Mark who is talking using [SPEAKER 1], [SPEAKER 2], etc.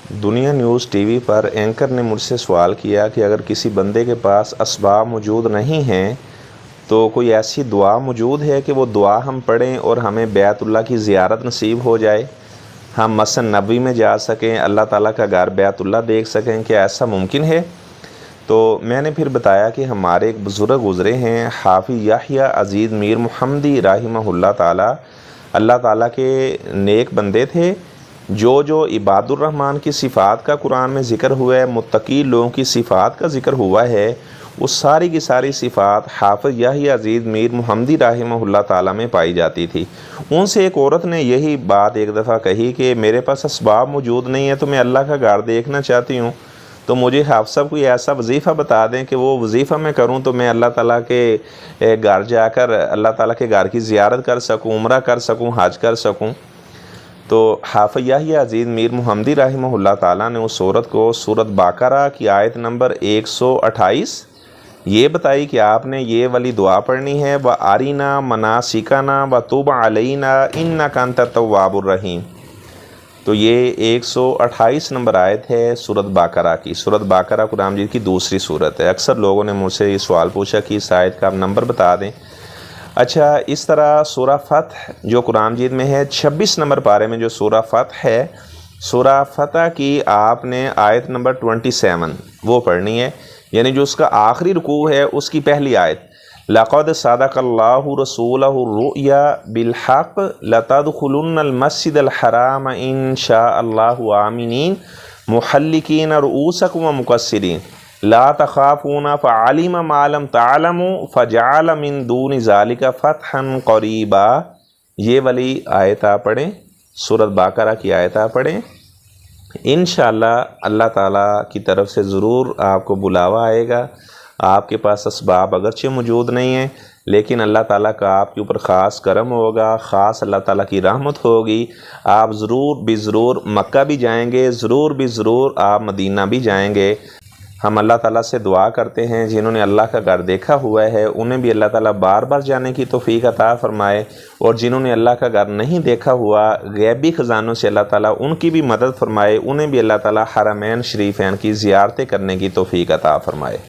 [SPEAKER 1] دنیا news T V پر anchor نے مجھ سے سوال کیا کہ اگر کسی بندے کے پاس اسباب موجود نہیں ہیں تو کوئی ایسی دعا موجود ہے کہ وہ دعا ہم پڑھیں اور ہمیں بیت اللہ کی زیارت نصیب ہو جائے، ہم مسجد نبوی میں جا سکیں، اللہ تعالیٰ کا گھر بیت اللہ دیکھ سکیں، کیا ایسا ممکن ہے؟ تو میں نے پھر بتایا کہ ہمارے ایک بزرگ گزرے ہیں حافظ یحییٰ عزیز میر محمدی رحمہ اللہ تعالیٰ، اللہ تعالیٰ کے نیک بندے تھے۔ جو عباد الرحمن کی صفات کا قرآن میں ذکر ہوا ہے، متقی لوگوں کی صفات کا ذکر ہوا ہے، وہ ساری کی ساری صفات حافظ یحییٰ عزیز میر محمدی رحمہ اللہ تعالیٰ میں پائی جاتی تھی۔ ان سے ایک عورت نے یہی بات ایک دفعہ کہی کہ میرے پاس اسباب موجود نہیں ہیں تو میں اللہ کا گھر دیکھنا چاہتی ہوں، تو مجھے حافظ صاحب کوئی ایسا وظیفہ بتا دیں کہ وہ وظیفہ میں کروں تو میں اللہ تعالیٰ کے گھر جا کر اللہ تعالیٰ کے گھر کی زیارت کر سکوں، عمرہ کر سکوں، حج کر سکوں۔ تو حافظ یحییٰ عزیز میر محمدی رحمہ اللہ تعالیٰ نے اس عورت کو سورۃ بقرہ کی آیت نمبر 128 یہ بتائی کہ آپ نے یہ والی دعا پڑھنی ہے، وَأَرِنَا مَنَاسِكَنَا وَتُبْ عَلَيْنَا إِنَّكَ أَنْتَ التَّوَّابُ الرَّحِيمُ۔ تو یہ 128 نمبر آیت ہے سورۃ بقرہ کی۔ سورۃ بقرہ قرآن مجید کی دوسری سورت ہے۔ اکثر لوگوں نے مجھ سے یہ سوال پوچھا کہ اس آیت کا آپ نمبر بتا دیں۔ اچھا، اس طرح سورہ فتح جو قرآن مجید میں ہے 26 نمبر پارے میں جو سورہ فتح ہے، سورہ فتح کی آپ نے آیت نمبر 27 وہ پڑھنی ہے، یعنی جو اس کا آخری رکوع ہے اس کی پہلی آیت، لَقَدْ صَدَقَ اللَّهُ رَسُولَهُ الرُّؤْيَا بِالْحَقِّ لَتَدْخُلُنَّ الْمَسْجِدَ الْحَرَامَ إِنْ شَاءَ اللَّهُ آمِنِينَ مُحَلِّقِينَ رُؤُوسَكُمْ وَمُقَصِّرِينَ لا تخافون فعلم ما لم تعلموا فجعل من دون ذلك فتحا قریبا۔ یہ والی آیت آپ پڑھیں، سورۃ بقرہ کی آیت آپ پڑھیں، انشاءاللہ اللہ تعالیٰ کی طرف سے ضرور آپ کو بلاوا آئے گا۔ آپ کے پاس اسباب اگرچہ موجود نہیں ہیں لیکن اللہ تعالیٰ کا آپ کے اوپر خاص کرم ہوگا، خاص اللہ تعالیٰ کی رحمت ہوگی، آپ ضرور بھی ضرور مکہ بھی جائیں گے، ضرور بھی ضرور آپ مدینہ بھی جائیں گے۔ ہم اللہ تعالیٰ سے دعا کرتے ہیں جنہوں نے اللہ کا گھر دیکھا ہوا ہے انہیں بھی اللہ تعالیٰ بار بار جانے کی توفیق عطا فرمائے، اور جنہوں نے اللہ کا گھر نہیں دیکھا ہوا غیبی خزانوں سے اللہ تعالیٰ ان کی بھی مدد فرمائے، انہیں بھی اللہ تعالیٰ حرمین شریفین کی زیارتیں کرنے کی توفیق عطا فرمائے۔